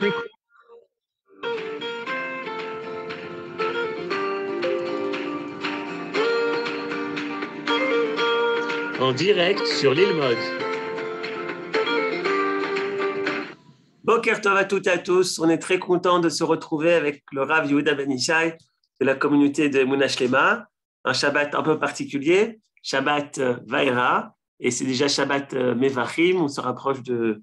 En direct sur l'île Mode. Boker Tov à toutes et à tous. On est très content de se retrouver avec le Rav Yehuda Ben Ishai de la communauté de Emunah Shlema. Un Shabbat un peu particulier, Shabbat Vaera, et c'est déjà Shabbat Mevachim. On se rapproche de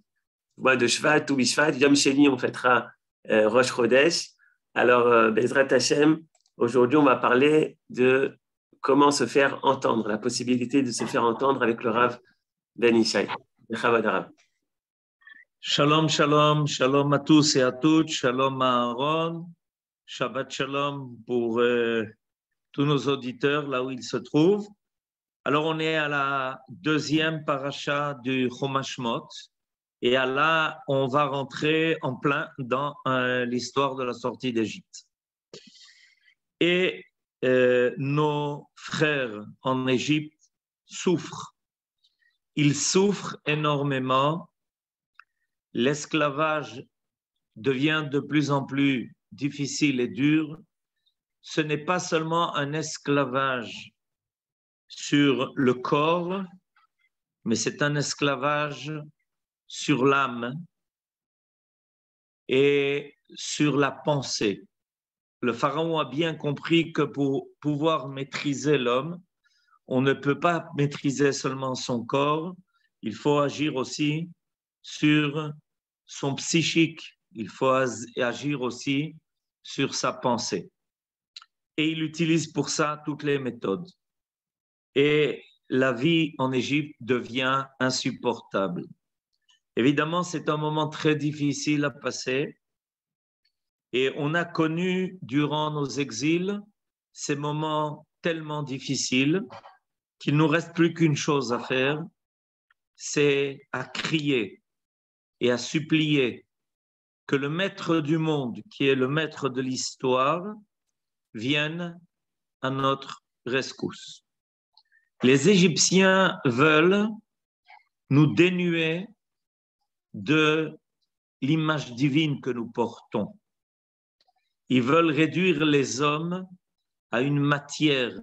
Shvat ou Bishvat. Yom Sheni, on fêtera Rosh Chodesh. Alors, Bezrat Hashem, aujourd'hui, on va parler de comment se faire entendre, la possibilité de se faire entendre avec le Rav Ben Ishai. Shalom, shalom, shalom à tous et à toutes, shalom à Aaron, Shabbat shalom pour tous nos auditeurs là où ils se trouvent. Alors on est à la deuxième paracha du Chumash Shemot et là on va rentrer en plein dans l'histoire de la sortie d'Égypte. Et nos frères en Égypte souffrent. Ils souffrent énormément. L'esclavage devient de plus en plus difficile et dur. Ce n'est pas seulement un esclavage sur le corps, mais c'est un esclavage sur l'âme et sur la pensée. Le pharaon a bien compris que pour pouvoir maîtriser l'homme, on ne peut pas maîtriser seulement son corps, il faut agir aussi sur son psychique, il faut agir aussi sur sa pensée. Et il utilise pour ça toutes les méthodes. Et la vie en Égypte devient insupportable. Évidemment, c'est un moment très difficile à passer. Et on a connu durant nos exils ces moments tellement difficiles qu'il ne nous reste plus qu'une chose à faire, c'est à crier et à supplier que le maître du monde, qui est le maître de l'histoire, vienne à notre rescousse. Les Égyptiens veulent nous dénuer de l'image divine que nous portons. Ils veulent réduire les hommes à une matière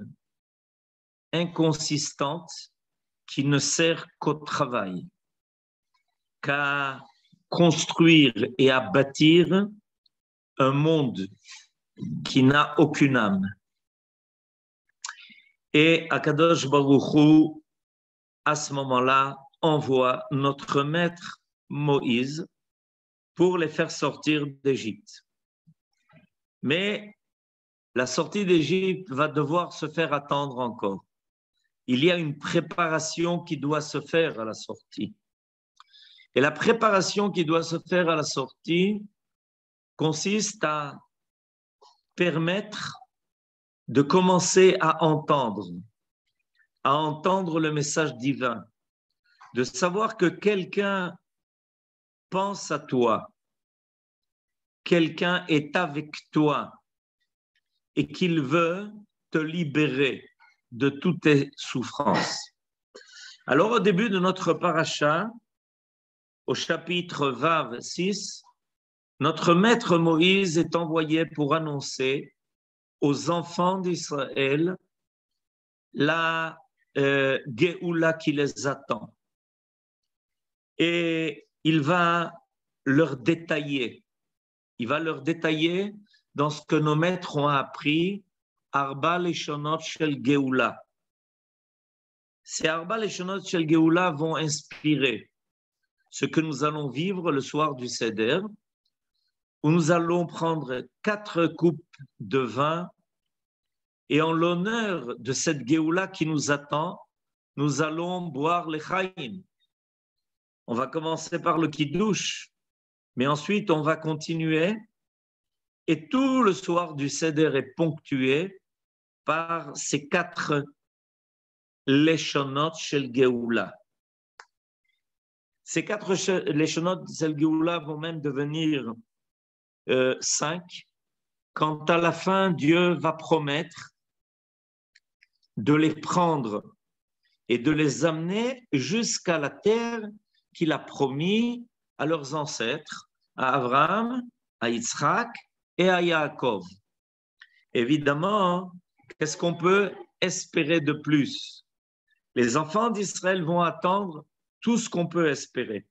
inconsistante qui ne sert qu'au travail, qu'à construire et à bâtir un monde qui n'a aucune âme. Et Akadosh Baruch Hu, à ce moment-là, envoie notre maître Moïse pour les faire sortir d'Égypte. Mais la sortie d'Égypte va devoir se faire attendre encore. Il y a une préparation qui doit se faire à la sortie. Et la préparation qui doit se faire à la sortie consiste à permettre de commencer à entendre le message divin, de savoir que quelqu'un pense à toi, quelqu'un est avec toi et qu'il veut te libérer de toutes tes souffrances. Alors au début de notre paracha, au chapitre Vav 6, notre maître Moïse est envoyé pour annoncer aux enfants d'Israël la Géoula qui les attend. Et il va leur détailler dans ce que nos maîtres ont appris, Arba Leshonot Shel Géoula. Ces Arba Leshonot Shel Géoula vont inspirer ce que nous allons vivre le soir du Seder, où nous allons prendre 4 coupes de vin et en l'honneur de cette Géoula qui nous attend, nous allons boire les Chaim. On va commencer par le Kiddush, mais ensuite on va continuer et tout le soir du Seder est ponctué par ces 4 Leshonot Shel Géoula. Ces 4 Leshonot Shel Géoula vont même devenir 5, quand à la fin Dieu va promettre de les prendre et de les amener jusqu'à la terre qu'il a promis à leurs ancêtres, à Abraham, à Yitzhak et à Yaakov. Évidemment, qu'est-ce qu'on peut espérer de plus? Les enfants d'Israël vont attendre tout ce qu'on peut espérer.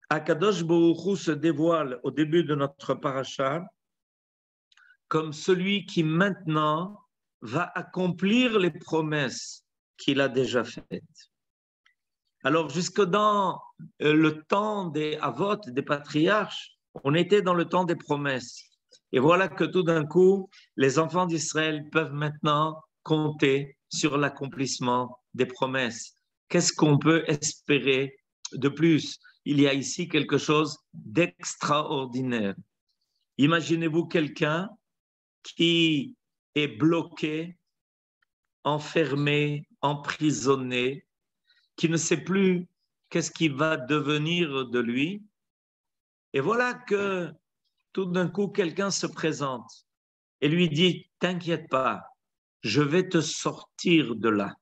Akadosh Baruch Hu se dévoile au début de notre paracha comme celui qui maintenant va accomplir les promesses qu'il a déjà faites. Alors, jusque dans le temps des Avot, des patriarches, on était dans le temps des promesses. Et voilà que tout d'un coup, les enfants d'Israël peuvent maintenant compter sur l'accomplissement des promesses. Qu'est-ce qu'on peut espérer de plus? Il y a ici quelque chose d'extraordinaire. Imaginez-vous quelqu'un qui est bloqué, enfermé, emprisonné, qui ne sait plus qu'est-ce qui va devenir de lui. Et voilà que tout d'un coup, quelqu'un se présente et lui dit, t'inquiète pas, je vais te sortir de là.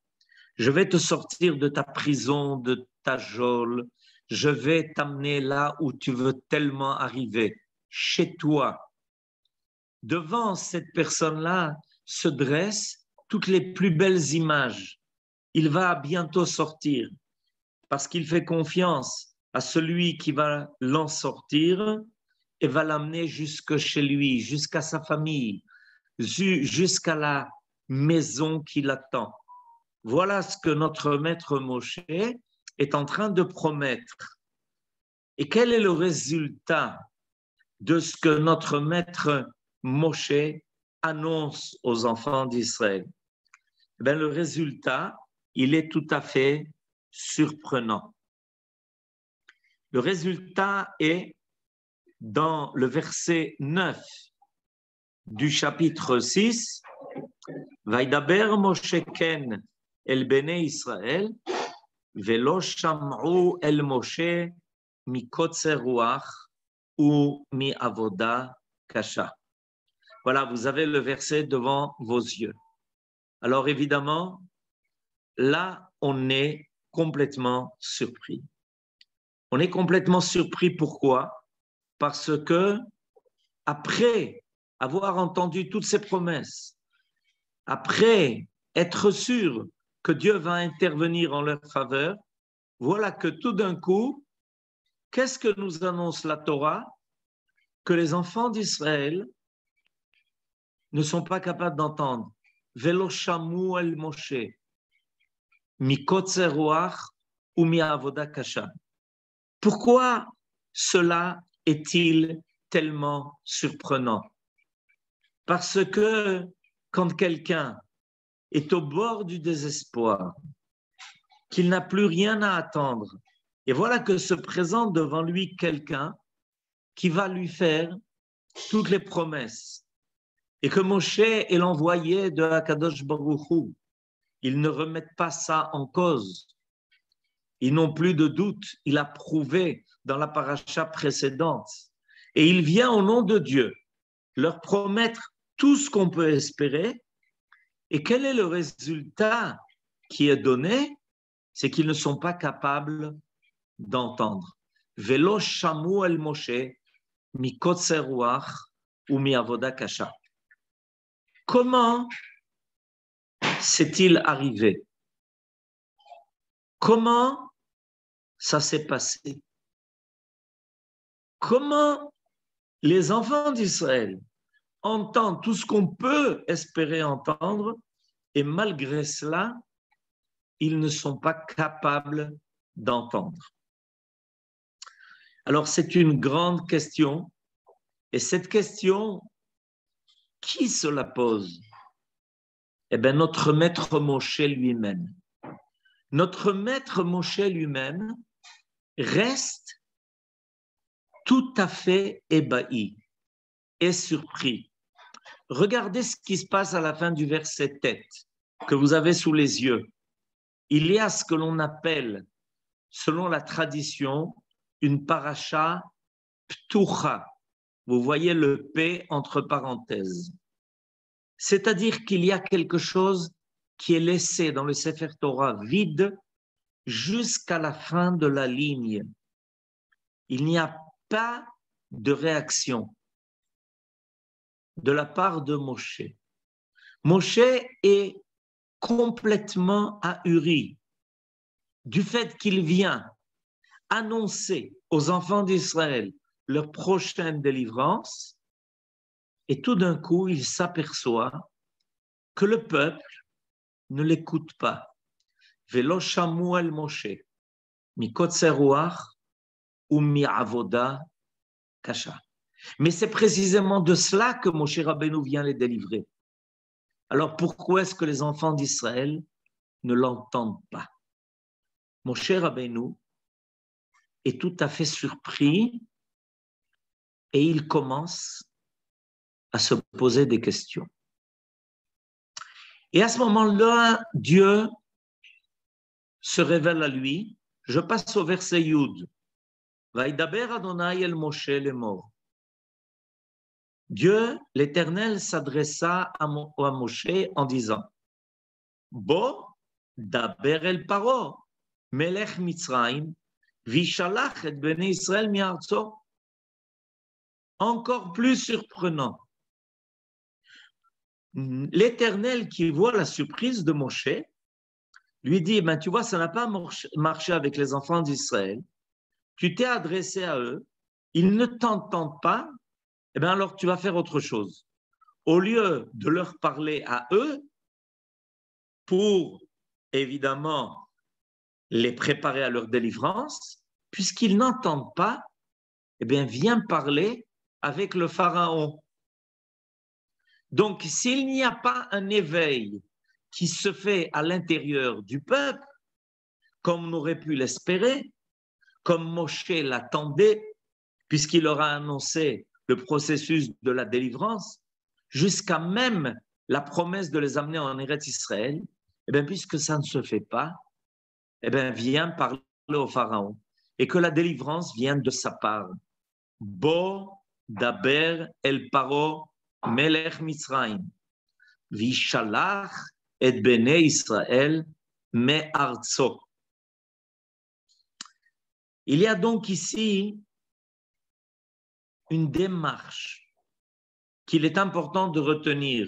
Je vais te sortir de ta prison, de ta geôle. Je vais t'amener là où tu veux tellement arriver, chez toi. Devant cette personne-là se dressent toutes les plus belles images. Il va bientôt sortir parce qu'il fait confiance à celui qui va l'en sortir et va l'amener jusque chez lui, jusqu'à sa famille, jusqu'à la maison qui l'attend. Voilà ce que notre maître Moshe est en train de promettre. Et quel est le résultat de ce que notre maître Moshe annonce aux enfants d'Israël? Ben, le résultat, il est tout à fait surprenant. Le résultat est dans le verset 9 du chapitre 6, Vaidaber Moshe ken el bnei Israël, velo sham'u el Moshe mikotzer ruach ou mi avoda kasha. Voilà, vous avez le verset devant vos yeux. Alors évidemment, là, on est complètement surpris. On est complètement surpris, pourquoi? Parce que après avoir entendu toutes ces promesses, après être sûr que Dieu va intervenir en leur faveur, voilà que tout d'un coup, qu'est-ce que nous annonce la Torah? Que les enfants d'Israël ne sont pas capables d'entendre. Velo shamu el Moshe, mi kotzer ruach ou mi avoda kasha. Pourquoi cela est-il tellement surprenant? Parce que quand quelqu'un est au bord du désespoir, qu'il n'a plus rien à attendre, et voilà que se présente devant lui quelqu'un qui va lui faire toutes les promesses, et que Moshe est l'envoyé de Akadosh Baruch Hu, ils ne remettent pas ça en cause. Ils n'ont plus de doute, il a prouvé dans la paracha précédente. Et il vient au nom de Dieu leur promettre tout ce qu'on peut espérer. Et quel est le résultat qui est donné? C'est qu'ils ne sont pas capables d'entendre. Velo shamu el Moshe mi kotzer ruach ou mi avoda kasha. Comment s'est-il arrivé? Comment ça s'est passé? Comment les enfants d'Israël entendent tout ce qu'on peut espérer entendre et malgré cela, ils ne sont pas capables d'entendre? Alors, c'est une grande question et cette question, qui se la pose? Eh bien, notre maître Moshe lui-même. Notre maître Moshe lui-même reste tout à fait ébahi et surpris. Regardez ce qui se passe à la fin du verset tête que vous avez sous les yeux. Il y a ce que l'on appelle, selon la tradition, une paracha ptucha. Vous voyez le P entre parenthèses. C'est-à-dire qu'il y a quelque chose qui est laissé dans le Sefer Torah vide jusqu'à la fin de la ligne. Il n'y a pas de réaction de la part de Moshe. Moshe est complètement ahuri du fait qu'il vient annoncer aux enfants d'Israël leur prochaine délivrance, et tout d'un coup, il s'aperçoit que le peuple ne l'écoute pas. Velo shamu el Moshe, mi kotzer ruach ou mi avoda kasha. Mais c'est précisément de cela que Moshe Rabbeinu vient les délivrer. Alors pourquoi est-ce que les enfants d'Israël ne l'entendent pas? Moshe Rabbeinu est tout à fait surpris et il commence à se poser des questions. Et à ce moment-là, Dieu se révèle à lui. Je passe au verset Yud. Vaïdaber Adonai el Moshe lemor. Dieu, l'Éternel, s'adressa à Moshe en disant: Bo daber el Paro, melech Mitzrayim, vishalach et bnei Israël mi'artso. Encore plus surprenant. L'Éternel, qui voit la surprise de Moshe, lui dit: tu vois, ça n'a pas marché avec les enfants d'Israël. Tu t'es adressé à eux, ils ne t'entendent pas, alors tu vas faire autre chose. Au lieu de leur parler à eux, pour évidemment les préparer à leur délivrance, puisqu'ils n'entendent pas, viens parler avec le Pharaon. Donc, s'il n'y a pas un éveil qui se fait à l'intérieur du peuple, comme on aurait pu l'espérer, comme Moshe l'attendait, puisqu'il leur a annoncé le processus de la délivrance, jusqu'à même la promesse de les amener en Eretz Israël, puisque ça ne se fait pas, viens parler au Pharaon, et que la délivrance vienne de sa part. Bo daber el Paro melech Mitzrayim, vishalach et bnei Israël me'artso. Il y a donc ici une démarche qu'il est important de retenir.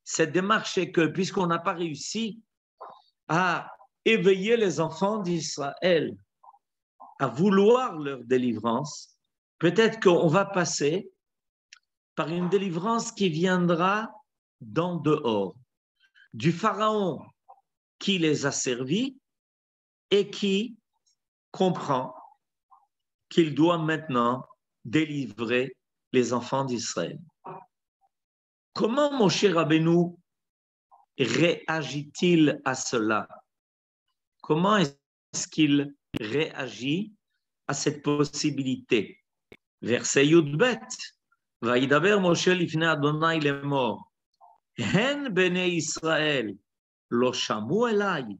Cette démarche est que, puisqu'on n'a pas réussi à éveiller les enfants d'Israël à vouloir leur délivrance, peut-être qu'on va passer par une délivrance qui viendra d'en dehors, du Pharaon qui les a servis et qui comprend qu'il doit maintenant délivrer les enfants d'Israël. Comment Moshe Rabbeinu réagit-il à cela? Comment est-ce qu'il réagit à cette possibilité? Verset Yudbet. Vaïdaber Moshe lifnei Adonai lemor. Hen bnei Israël lo shamu elai,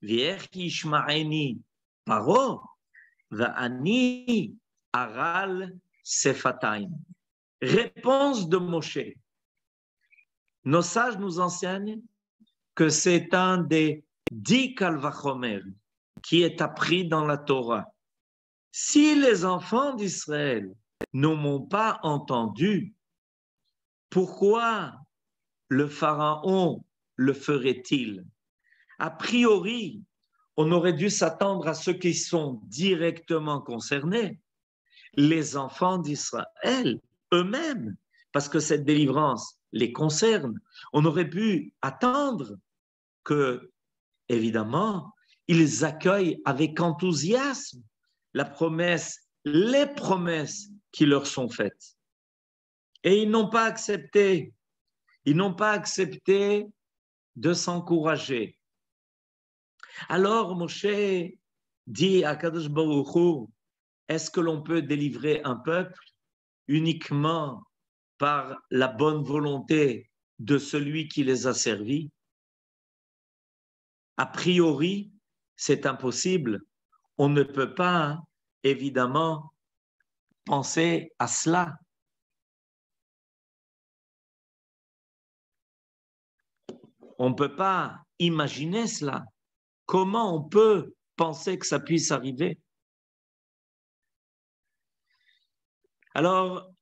ve'ech yishma'eni paro, va'ani aral sefatayim. Réponse de Moshe. Nos sages nous enseignent que c'est un des 10 Kal Vachomer qui est appris dans la Torah. Si les enfants d'Israël ne m'ont pas entendu, pourquoi le Pharaon le ferait-il? A priori, on aurait dû s'attendre à ceux qui sont directement concernés, les enfants d'Israël eux-mêmes, parce que cette délivrance les concerne. On aurait pu attendre que, évidemment, ils accueillent avec enthousiasme la promesse, les promesses qui leur sont faites. Et ils n'ont pas accepté. Ils n'ont pas accepté de s'encourager. Alors Moshe dit à Kadosh Baruch Hu, est-ce que l'on peut délivrer un peuple uniquement par la bonne volonté de celui qui les a servis? A priori, c'est impossible. On ne peut pas, évidemment, penser à cela. On ne peut pas imaginer cela. Comment on peut penser que ça puisse arriver? Alors,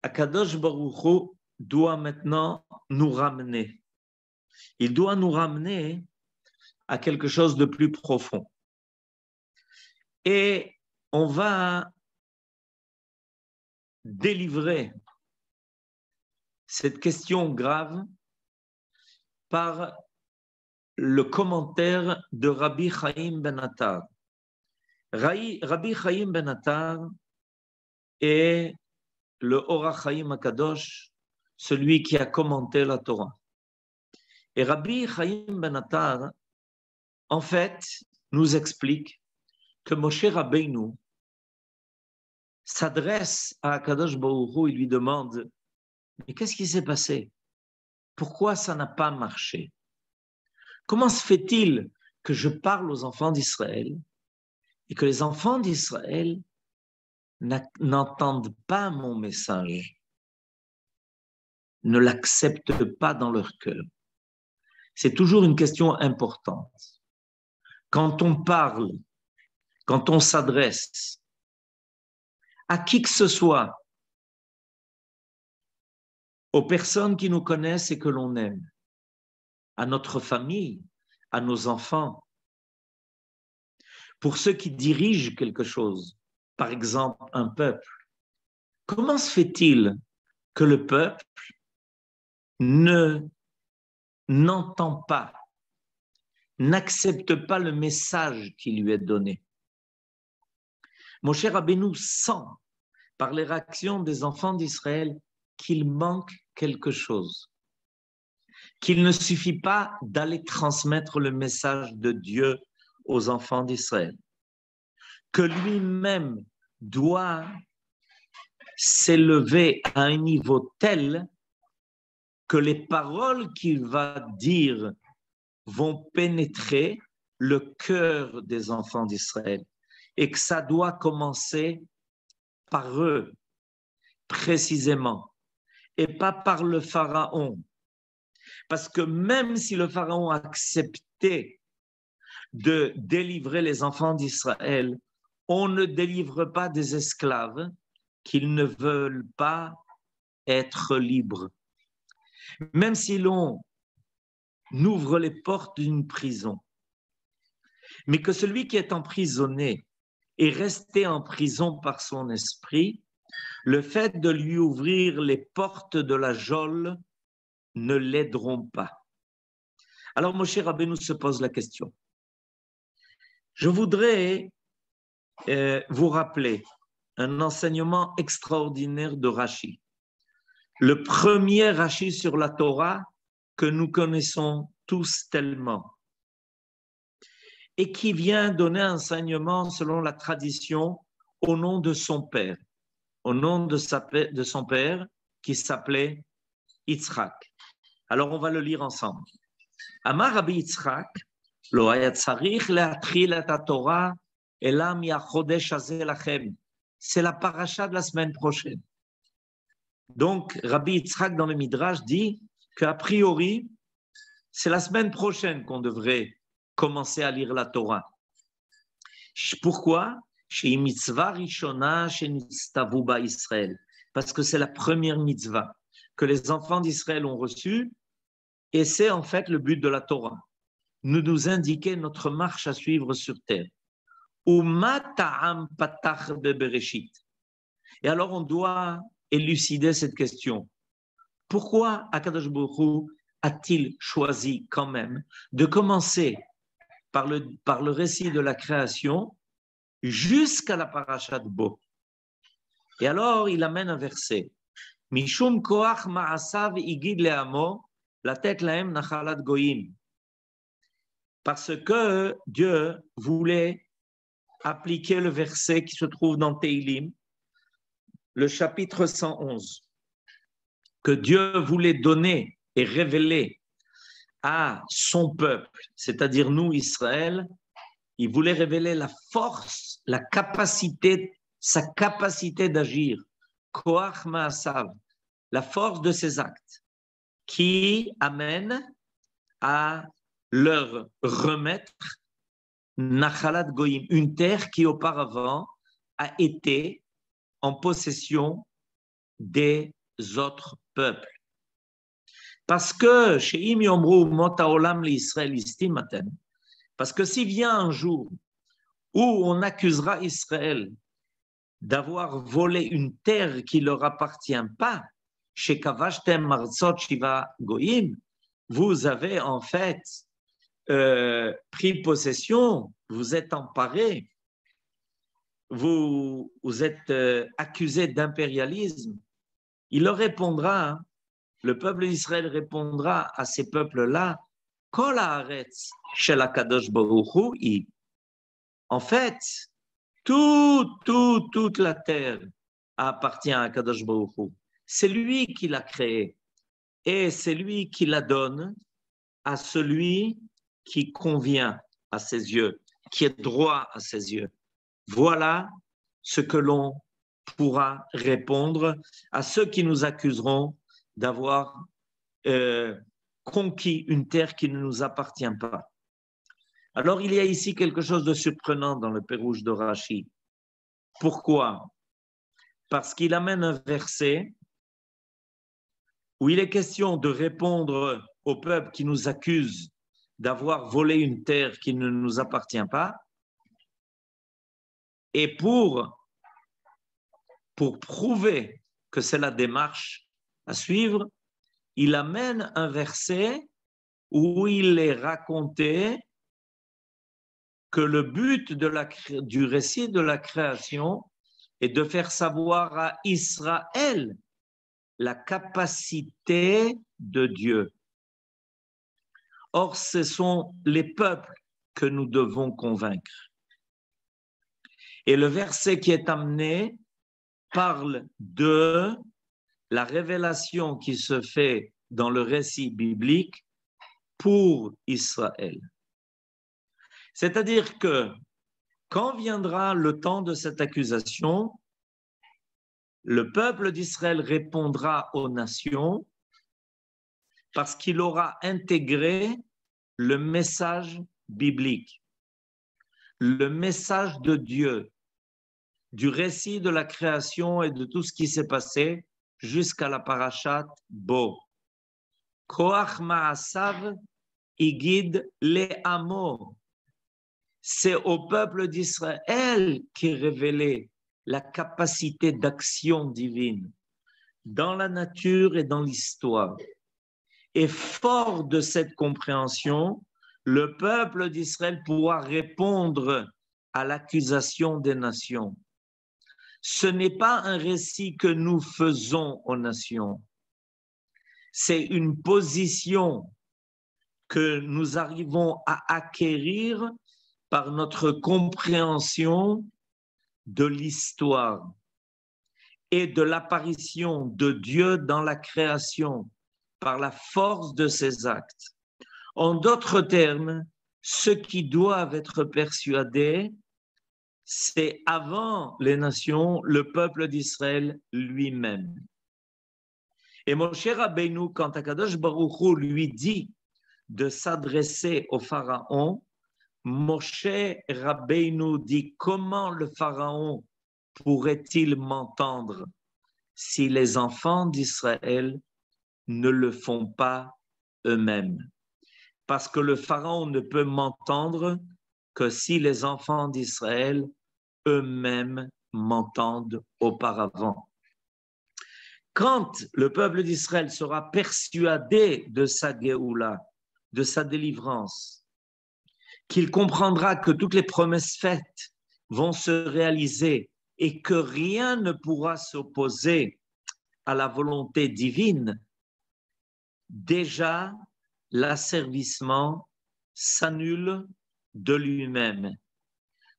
Akadosh Baruch Hu doit maintenant nous ramener. Il doit nous ramener à quelque chose de plus profond. Et on va délivrer cette question grave par le commentaire de Rabbi Chaim Ben Attar. Rabbi Chaim Ben Attar est le Or HaChaim HaKadosh, celui qui a commenté la Torah. Et Rabbi Chaim Ben Attar, en fait, nous explique que Moshe Rabbeinu s'adresse à Akadosh Baruch Hu, il lui demande « Mais qu'est-ce qui s'est passé? Pourquoi ça n'a pas marché? Comment se fait-il que je parle aux enfants d'Israël et que les enfants d'Israël n'entendent pas mon message, ne l'acceptent pas dans leur cœur? » C'est toujours une question importante. Quand on parle, quand on s'adresse à qui que ce soit, aux personnes qui nous connaissent et que l'on aime, à notre famille, à nos enfants, pour ceux qui dirigent quelque chose, par exemple un peuple, comment se fait-il que le peuple n'entend pas, n'accepte pas le message qui lui est donné? Moshe Rabbeinu sent par les réactions des enfants d'Israël qu'il manque quelque chose, qu'il ne suffit pas d'aller transmettre le message de Dieu aux enfants d'Israël, que lui-même doit s'élever à un niveau tel que les paroles qu'il va dire vont pénétrer le cœur des enfants d'Israël et que ça doit commencer par eux, précisément, et pas par le pharaon. Parce que même si le pharaon acceptait de délivrer les enfants d'Israël, on ne délivre pas des esclaves qu'ils ne veulent pas être libres. Même si l'on ouvre les portes d'une prison, mais que celui qui est emprisonné est resté en prison par son esprit, le fait de lui ouvrir les portes de la geôle ne l'aideront pas. Alors Moshe Rabbeinu se pose la question. Je voudrais vous rappeler un enseignement extraordinaire de Rashi. Le premier Rashi sur la Torah que nous connaissons tous tellement et qui vient donner un enseignement selon la tradition au nom de son père, au nom de son père qui s'appelait Yitzhak. Alors on va le lire ensemble. Amar Rabbi Yitzhak, lo haya tzarich le'atril et haTorah ela mi'achodesh hazeh lachem. C'est la paracha de la semaine prochaine. Donc Rabbi Yitzhak dans le Midrash dit qu'a priori c'est la semaine prochaine qu'on devrait commencer à lire la Torah. Pourquoi? Parce que c'est la première mitzvah que les enfants d'Israël ont reçue et c'est en fait le but de la Torah. Nous indiquer notre marche à suivre sur terre. Et alors on doit élucider cette question. Pourquoi Akadosh Baruch Hu a-t-il choisi quand même de commencer par le récit de la création jusqu'à la paracha de Bo? Et alors il amène un verset. Mishum koach ma'asav igid le'amo latet lahem nachalat goyim. Parce que Dieu voulait appliquer le verset qui se trouve dans Teilim, le chapitre 111, que Dieu voulait donner et révéler à son peuple, c'est-à-dire nous, Israël, il voulait révéler la force, la capacité, sa capacité d'agir, Koach Ma'asav, la force de ses actes, qui amène à leur remettre Nachalat Goyim, une terre qui auparavant a été en possession des autres peuples. Parce que chez Im Yomru Mota Olam l'Israël istimaten, parce que s'il vient un jour où on accusera Israël d'avoir volé une terre qui ne leur appartient pas, chez Kavashtem Marzot Shiva Goyim, vous avez en fait pris possession, vous êtes emparés, vous êtes accusés d'impérialisme. Il leur répondra, le peuple d'Israël répondra à ces peuples-là, Kol haaretz shel HaKadosh Baruch Hu. En fait, toute la terre appartient à Kadosh Baruch Hu. C'est lui qui l'a créée et c'est lui qui la donne à celui qui convient à ses yeux, qui est droit à ses yeux. Voilà ce que l'on pourra répondre à ceux qui nous accuseront d'avoir conquis une terre qui ne nous appartient pas. Alors, il y a ici quelque chose de surprenant dans le Pérouge de Rashi. Pourquoi? Parce qu'il amène un verset où il est question de répondre au peuple qui nous accuse d'avoir volé une terre qui ne nous appartient pas. Et pour prouver que c'est la démarche à suivre, il amène un verset où il est raconté que le but du récit de la création est de faire savoir à Israël la capacité de Dieu. Or, ce sont les peuples que nous devons convaincre. Et le verset qui est amené parle de la révélation qui se fait dans le récit biblique pour Israël. C'est-à-dire que quand viendra le temps de cette accusation, le peuple d'Israël répondra aux nations parce qu'il aura intégré le message biblique, le message de Dieu, du récit de la création et de tout ce qui s'est passé jusqu'à la parashat Bo. Koach ma'asav igid le'amo. C'est au peuple d'Israël qui est révélé la capacité d'action divine dans la nature et dans l'histoire. Et fort de cette compréhension, le peuple d'Israël pourra répondre à l'accusation des nations. Ce n'est pas un récit que nous faisons aux nations. C'est une position que nous arrivons à acquérir par notre compréhension de l'histoire et de l'apparition de Dieu dans la création par la force de ses actes. En d'autres termes, ceux qui doivent être persuadés, c'est avant les nations, le peuple d'Israël lui-même. Et Moshe Rabbeinu, quand Akadosh Baruch Hu lui dit de s'adresser au Pharaon, Moshe Rabbeinu dit comment le Pharaon pourrait-il m'entendre si les enfants d'Israël ne le font pas eux-mêmes? Parce que le Pharaon ne peut m'entendre que si les enfants d'Israël eux-mêmes m'entendent auparavant. Quand le peuple d'Israël sera persuadé de sa Géoula, de sa délivrance, qu'il comprendra que toutes les promesses faites vont se réaliser et que rien ne pourra s'opposer à la volonté divine, déjà l'asservissement s'annule de lui-même.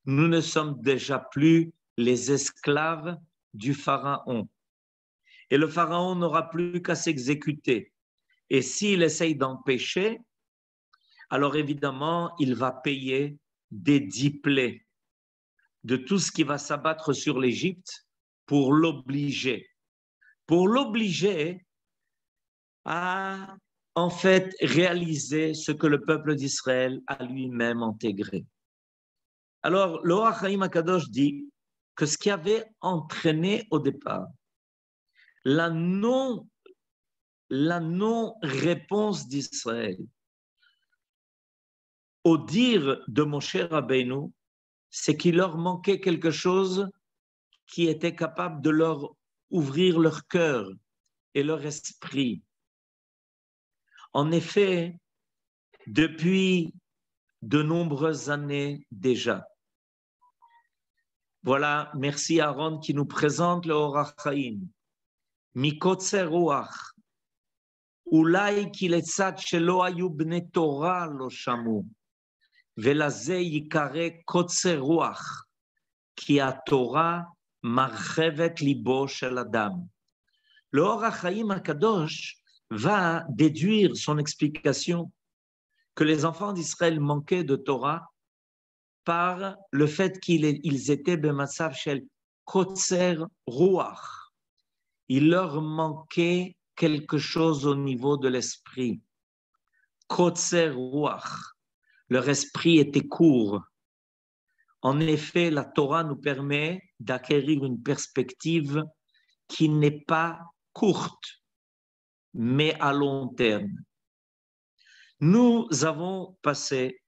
Nous ne sommes déjà plus les esclaves du Pharaon. Et le Pharaon n'aura plus qu'à s'exécuter. Et s'il essaye d'empêcher, alors évidemment, il va payer des 10 plaies de tout ce qui va s'abattre sur l'Égypte pour l'obliger à en fait réaliser ce que le peuple d'Israël a lui-même intégré. Alors, le Or HaChaim HaKadosh dit que ce qui avait entraîné au départ la non-réponse d'Israël au dire de Moshe Rabbeinu, c'est qu'il leur manquait quelque chose qui était capable de leur ouvrir leur cœur et leur esprit. En effet, depuis de nombreuses années déjà, voilà, merci Aaron qui nous présente le Orach Chaim. Mikotzer Ruach, Ulai ki letzad shelo hayu bnei Torah lo shamu, ולזה ייקרא קוצר רוח, כי התורה מרחבת ליבו של אדם. לאור החיים הקדוש va déduire son explication que les enfants d'Israël manquaient de Torah par le fait qu'ils étaient במצב של קוצר רוח. Il leur manquait quelque chose au niveau de l'esprit. קוצר רוח. Leur esprit était court. En effet, la Torah nous permet d'acquérir une perspective qui n'est pas courte, mais à long terme. Nous avons passé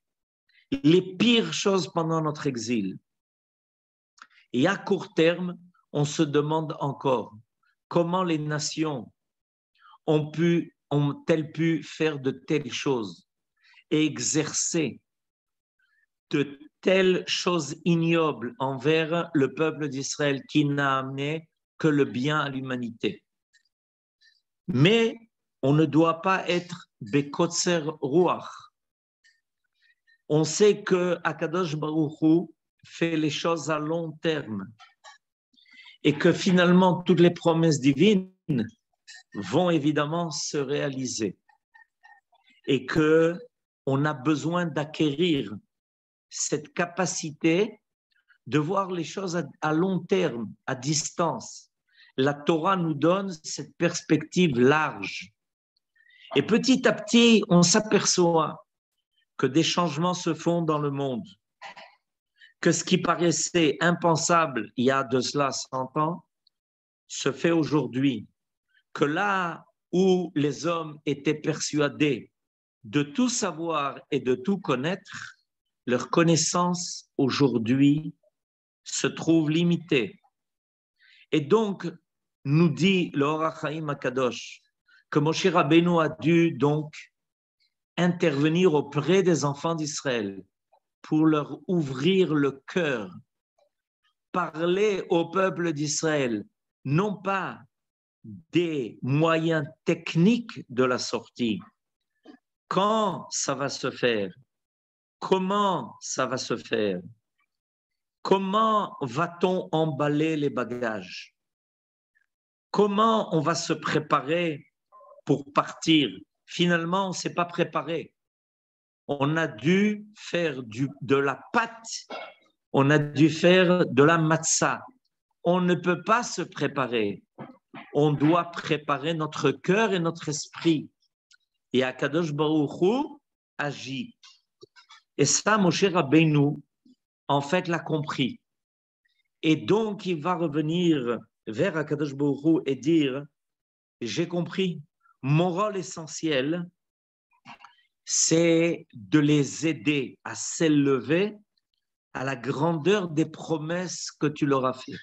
les pires choses pendant notre exil. Et à court terme, on se demande encore comment les nations ont-elles pu faire de telles choses et exercer de telles choses ignobles envers le peuple d'Israël qui n'a amené que le bien à l'humanité. Mais on ne doit pas être bekotzer ruach. On sait que Akadosh Baruch Hu fait les choses à long terme et que finalement toutes les promesses divines vont évidemment se réaliser et que on a besoin d'acquérir cette capacité de voir les choses à long terme, à distance. La Torah nous donne cette perspective large. Et petit à petit, on s'aperçoit que des changements se font dans le monde, que ce qui paraissait impensable il y a de cela 100 ans se fait aujourd'hui, que là où les hommes étaient persuadés de tout savoir et de tout connaître, leur connaissance aujourd'hui se trouve limitée. Et donc, nous dit le Orach Chaim HaKadosh que Moshe Rabbeinu a dû donc intervenir auprès des enfants d'Israël pour leur ouvrir le cœur, parler au peuple d'Israël, non pas des moyens techniques de la sortie, quand ça va se faire, comment ça va se faire, comment va-t-on emballer les bagages, comment on va se préparer pour partir. Finalement, on ne s'est pas préparé. On a dû faire de la pâte, on a dû faire de la matzah. On ne peut pas se préparer. On doit préparer notre cœur et notre esprit. Et Akadosh Baruch Hu agit. Et ça, Moshe Rabbeinu, en fait, l'a compris. Et donc, il va revenir vers Akadosh Baruch Hu et dire, j'ai compris, mon rôle essentiel, c'est de les aider à s'élever à la grandeur des promesses que tu leur as faites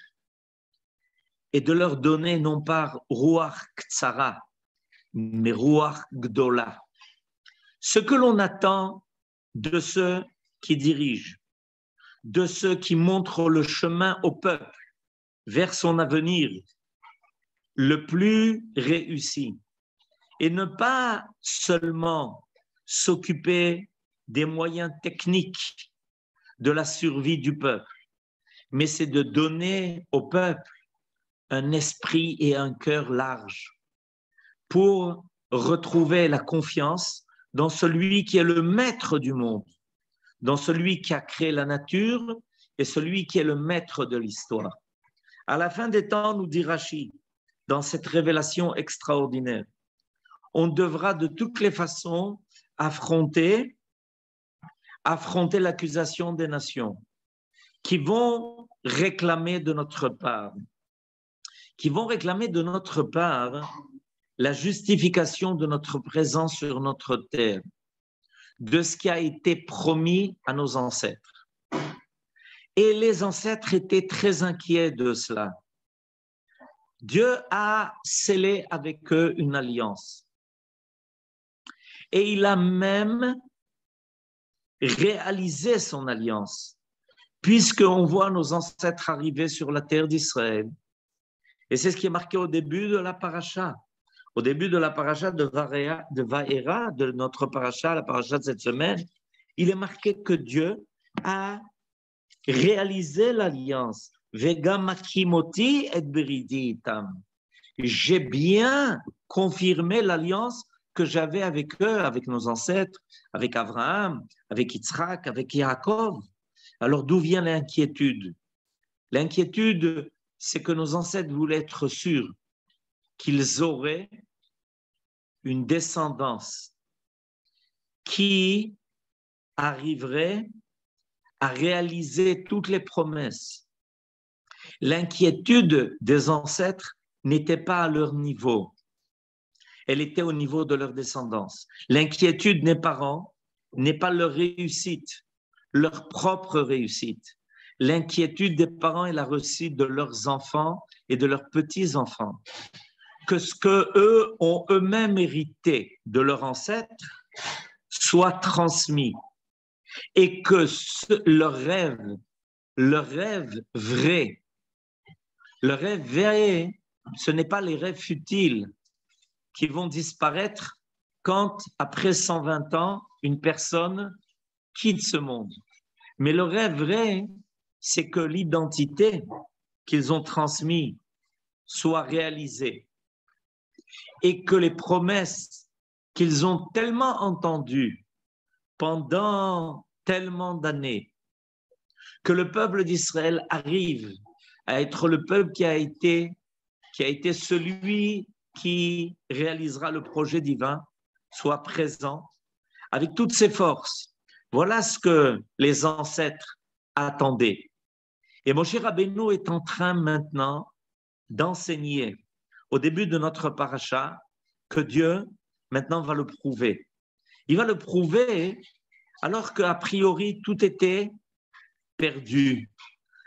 et de leur donner non pas Ruach Ktsara, mais Ruach Gdola. Ce que l'on attend de ceux qui dirigent, de ceux qui montrent le chemin au peuple vers son avenir le plus réussi, et ne pas seulement s'occuper des moyens techniques de la survie du peuple, mais c'est de donner au peuple un esprit et un cœur large pour retrouver la confiance dans celui qui est le maître du monde, dans celui qui a créé la nature et celui qui est le maître de l'histoire. À la fin des temps, nous dit Rashi, dans cette révélation extraordinaire, on devra de toutes les façons affronter l'accusation des nations qui vont réclamer de notre part, la justification de notre présence sur notre terre, de ce qui a été promis à nos ancêtres. Et les ancêtres étaient très inquiets de cela. Dieu a scellé avec eux une alliance. Et il a même réalisé son alliance, puisqu'on voit nos ancêtres arriver sur la terre d'Israël. Et c'est ce qui est marqué au début de la paracha. Au début de la paracha de Vaera, de notre paracha, la paracha de cette semaine, il est marqué que Dieu a réalisé l'alliance. Vegam akimoti et beridi itam. J'ai bien confirmé l'alliance que j'avais avec eux, avec nos ancêtres, avec Abraham, avec Yitzhak, avec Yaakov. Alors d'où vient l'inquiétude? L'inquiétude, c'est que nos ancêtres voulaient être sûrs qu'ils auraient une descendance qui arriverait à réaliser toutes les promesses. L'inquiétude des ancêtres n'était pas à leur niveau. Elle était au niveau de leur descendance. L'inquiétude des parents n'est pas leur réussite, leur propre réussite. L'inquiétude des parents est la réussite de leurs enfants et de leurs petits-enfants. Que ce qu'eux ont eux-mêmes hérité de leurs ancêtres soit transmis et que leur rêve vrai, ce n'est pas les rêves futiles qui vont disparaître quand, après 120 ans, une personne quitte ce monde. Mais le rêve vrai, c'est que l'identité qu'ils ont transmise soit réalisée et que les promesses qu'ils ont tellement entendues pendant tellement d'années, que le peuple d'Israël arrive à être le peuple qui a été celui qui réalisera le projet divin, soit présent avec toutes ses forces. Voilà ce que les ancêtres attendaient. Et Moshe Rabbeinu est en train maintenant d'enseigner au début de notre paracha que Dieu maintenant va le prouver. Il va le prouver alors qu'a priori tout était perdu,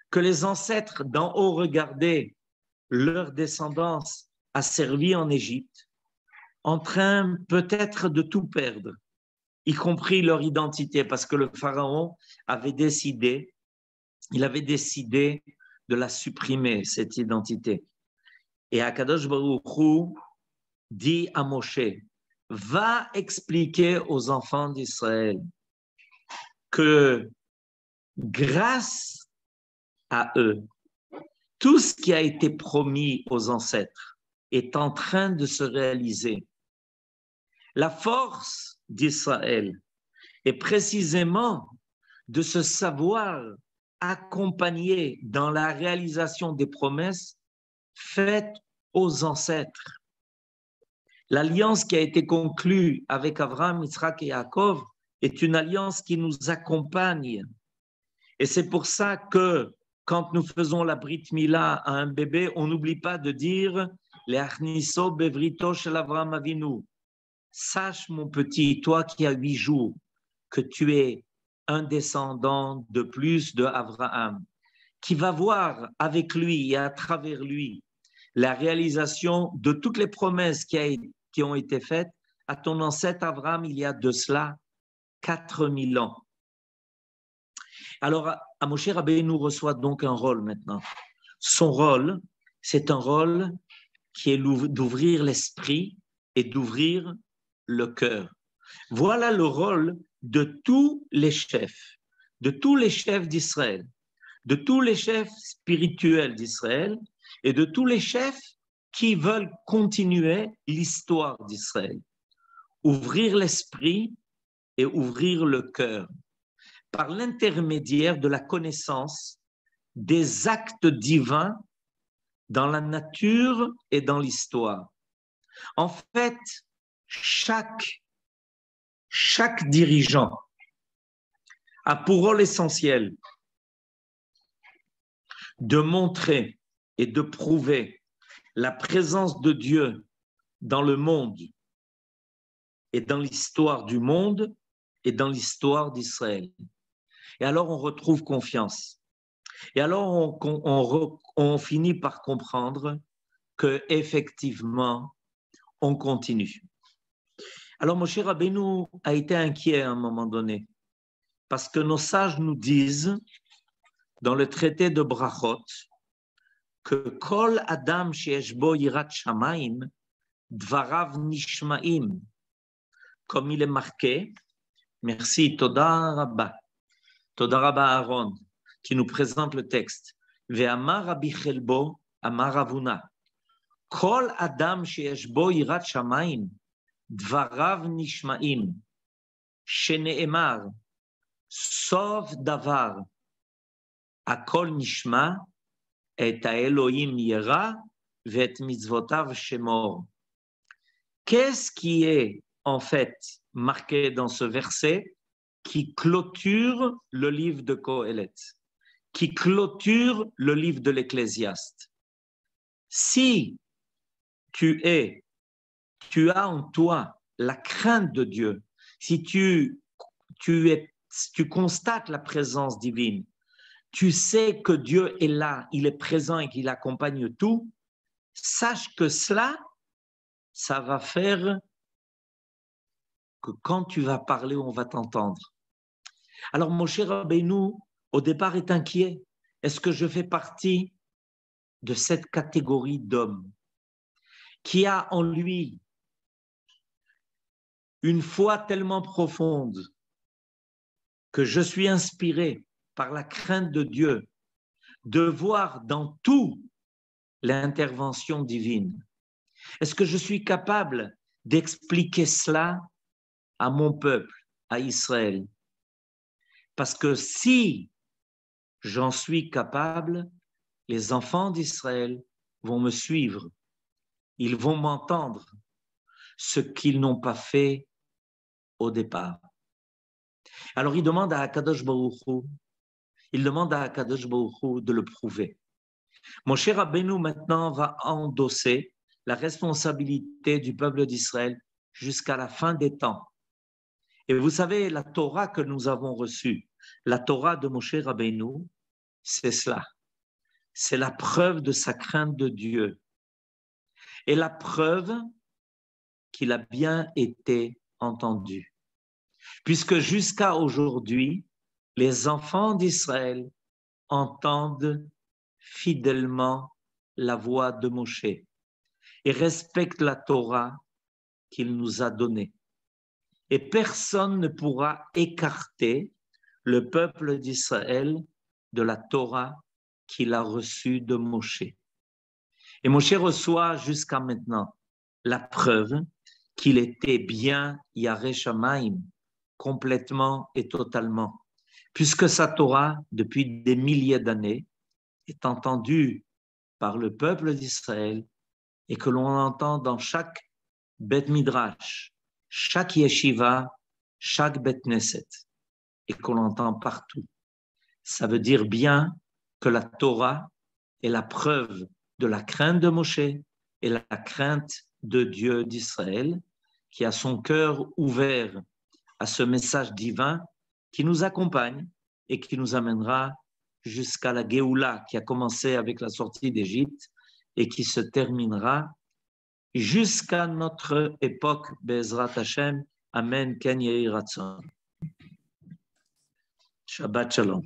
que les ancêtres d'en haut regardaient leur descendance asservie en Égypte, en train peut-être de tout perdre, y compris leur identité, parce que le pharaon avait décidé de la supprimer, cette identité. Et Akadosh Baruch Hu dit à Moshe, va expliquer aux enfants d'Israël que grâce à eux, tout ce qui a été promis aux ancêtres est en train de se réaliser. La force d'Israël est précisément de se savoir accompagner dans la réalisation des promesses faites aux ancêtres. L'alliance qui a été conclue avec Abraham, Yitzhak et Yaakov est une alliance qui nous accompagne. Et c'est pour ça que quand nous faisons la Brit Mila à un bébé, on n'oublie pas de dire « Le'achniso bevrito shel Avraham Avinu ». Sache, mon petit, toi qui as 8 jours, que tu es un descendant de plus de Abraham, qui va voir avec lui et à travers lui la réalisation de toutes les promesses qui ont été faites à ton ancêtre Abraham il y a de cela 4000 ans. Alors, Moshe Rabbeinu reçoit donc un rôle maintenant. Son rôle, c'est un rôle qui est d'ouvrir l'esprit et d'ouvrir le cœur. Voilà le rôle de tous les chefs d'Israël, de tous les chefs spirituels d'Israël et de tous les chefs qui veulent continuer l'histoire d'Israël. Ouvrir l'esprit et ouvrir le cœur par l'intermédiaire de la connaissance des actes divins dans la nature et dans l'histoire. En fait, chaque dirigeant a pour rôle essentiel de montrer et de prouver la présence de Dieu dans le monde et dans l'histoire du monde et dans l'histoire d'Israël. Et alors on retrouve confiance. Et alors on finit par comprendre qu'effectivement, on continue. Alors Moshe Rabbeinu a été inquiet à un moment donné, parce que nos sages nous disent, dans le traité de Brachot, que Kol Adam sheyesh bo yirat shamayim, dvarav nishmaim, comme il est marqué. Merci, Toda Rabba Aaron, qui nous présente le texte. Ve'amar Rabbi Chelbo, amar Ravuna. Kol Adam sheyesh bo yirat shamayim, dvarav nishmaim, shene'emar, sov davar, akol nishma, et Elohim yera, ve'et mitzvotav shemor. Qu'est-ce qui est en fait marqué dans ce verset qui clôture le livre de Qohélet, qui clôture le livre de l'Ecclésiaste? Si tu as en toi la crainte de Dieu, si tu constates la présence divine, tu sais que Dieu est là, il est présent et qu'il accompagne tout, sache que cela, ça va faire que quand tu vas parler, on va t'entendre. Alors Moshe Rabbeinu, au départ, est inquiet. Est-ce que je fais partie de cette catégorie d'hommes qui a en lui une foi tellement profonde que je suis inspiré par la crainte de Dieu de voir dans tout l'intervention divine? Est-ce que je suis capable d'expliquer cela à mon peuple, à Israël? Parce que si j'en suis capable, les enfants d'Israël vont me suivre. Ils vont m'entendre, ce qu'ils n'ont pas fait au départ. Alors il demande à Akadosh Baruch Hu, de le prouver. Moshe Rabbeinu maintenant va endosser la responsabilité du peuple d'Israël jusqu'à la fin des temps. Et vous savez, la Torah que nous avons reçue, la Torah de Moshe Rabbeinu, c'est cela. C'est la preuve de sa crainte de Dieu. Et la preuve qu'il a bien été entendu. Puisque jusqu'à aujourd'hui, les enfants d'Israël entendent fidèlement la voix de Moshe et respectent la Torah qu'il nous a donnée. Et personne ne pourra écarter le peuple d'Israël de la Torah qu'il a reçue de Moshe. Et Moshe reçoit jusqu'à maintenant la preuve qu'il était bien Yareh Shamayim, complètement et totalement, puisque sa Torah, depuis des milliers d'années, est entendue par le peuple d'Israël et que l'on entend dans chaque Bet Midrash, chaque yeshiva, chaque Bet Knesset, et qu'on entend partout. Ça veut dire bien que la Torah est la preuve de la crainte de Moshe et la crainte de Dieu d'Israël, qui a son cœur ouvert à ce message divin qui nous accompagne et qui nous amènera jusqu'à la Géoula qui a commencé avec la sortie d'Égypte et qui se terminera jusqu'à notre époque, Be'ezrat Hashem. Amen, Ken Yehi Ratzon. Shabbat Shalom.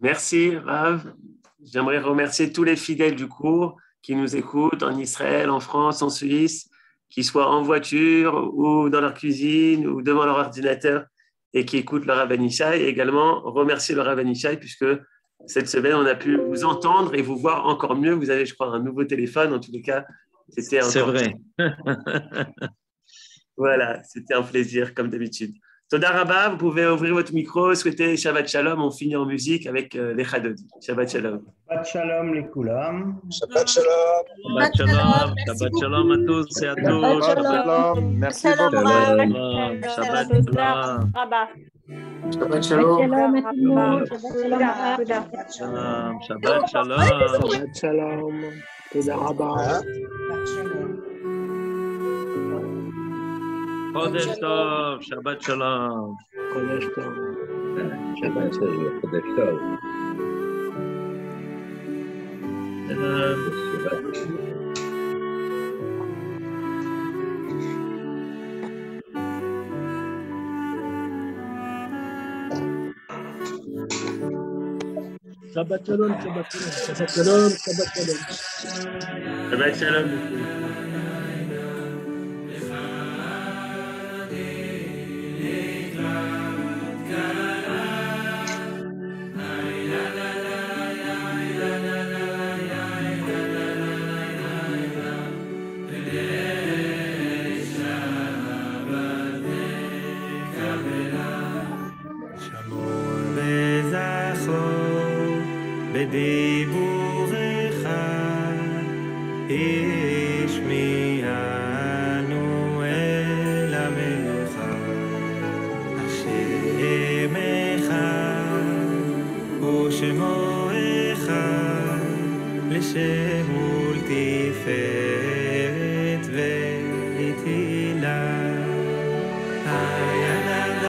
Merci, Rav. J'aimerais remercier tous les fidèles du cours qui nous écoutent en Israël, en France, en Suisse, qui soient en voiture ou dans leur cuisine ou devant leur ordinateur et qui écoutent le Rav Anishai. Et également remercier le Rav Anishai puisque cette semaine, on a pu vous entendre et vous voir encore mieux. Vous avez, je crois, un nouveau téléphone. En tous les cas, c'était encore... C'est vrai. Voilà, c'était un plaisir comme d'habitude. Toda Rabba, vous pouvez ouvrir votre micro, souhaiter Shabbat Shalom. On finit en musique avec les Chadodi. Shabbat Shalom. Shabbat Shalom les Koulam. Shabbat Shalom. Shabbat Shalom. Shabbat Shalom à tous et à tous. Shabbat Shalom. Merci beaucoup. Shabbat Shalom. Shabbat shalom. Shabbat shalom. Shabbat shalom. תודה רבה. חודש טוב, שבת שלום. חודש טוב. שבת שלום, חודש טוב. שבת שלום, שבת שלום, שבת שלום, שבת שלום. Shabbat shalom. בדיבורך השמיענו אל עמך השם אחד ושמו אחד לשם ולתפארת